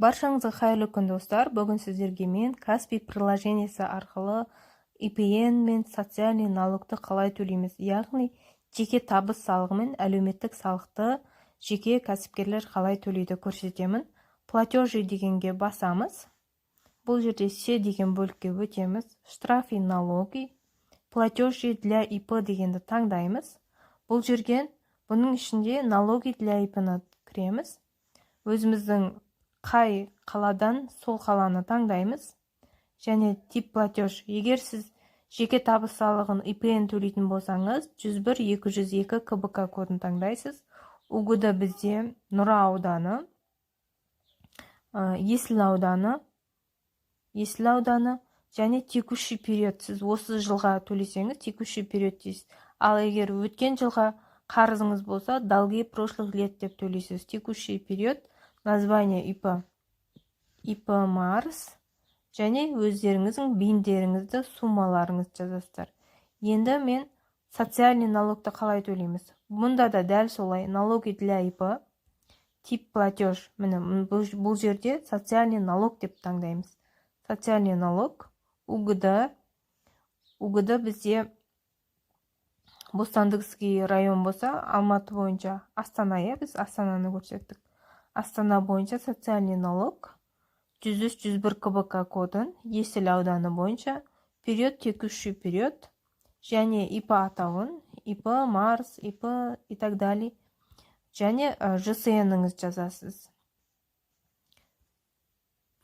Баршаңызға қайырлы күн достар. Бүгін сіздерге мен Каспи приложениесі арқылы IPN мен социальный налогты қалай төлейміз, яғни жеке табыс салығы мен әлеуметтік салықты жеке кәсіпкерлер қалай төлейді көрсетемін. Платежи дегенге басамыз. Бұл жерде все деген бөлікке өтеміз. Штрафы, налоги, платежи для ИП дегенді таңдаймыз. Бұл жерген бұның ішінде налоги для ИП-ны кіреміз. Өзіміздің қай қаладан сол қаланы таңдаймыз. Және тип платеж. Егер сіз жеке табыс салығын ИПН төлейтін болсаңыз, 101-202 КБК кодын таңдайсыз. УГД бізде Нұра ауданы, Есіл ауданы және текущий период. Сіз осы жылға төлесеңіз, текущий период дейсіз. Ал егер өткен жылға қарызыңыз болса, долги прошлых лет деп төлейсіз. Текущий период, название ИП Марс және өздеріңіздің бейіндеріңізді суммаларыңызды жазасыздар. Енді мен социальный налогты қалай төлейміз? Мұнда да дәл солай, налоги для ИП, тип платеж. Міне бұл жерде социальный налог деп таңдаймыз. Социальный налог, УГД бізде Бостандықский район болса, Алматы бойынша Астана, біз Астананы көрсеттік. Астана бойынша социальный налог, 103-101 КБК кодын, Есіл ауданы бойынша, период, текущий период, және ИП атауын, ИП Марс, ИП и так далее, және ЖСН-іңіз жазасыз.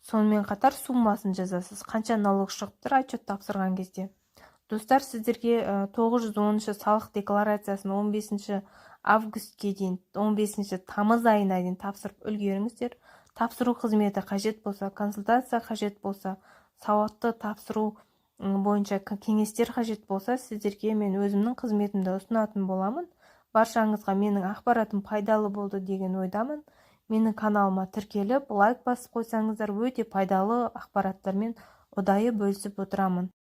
Сонымен қатар суммасын жазасыз. Қанша налог шығыптыр отчет тапсырған кезде. Достар, сіздерге 910 салық декларациясын 15 августке дейін, 15 тамыз айына дейін тапсырып үлгеріңіздер. Тапсыру қызметі қажет болса, консультация қажет болса, сауатты тапсыру бойынша кеңестер қажет болса, сіздерге мен өзімнің қызметімді ұсынатын боламын. Баршаңызға менің ақпаратым пайдалы болды деген ойдамын. Менің каналыма тіркеліп, лайк басып қойсаңыздар, өте пайдалы ақпараттармен ұдайы бөлісіп отырамын.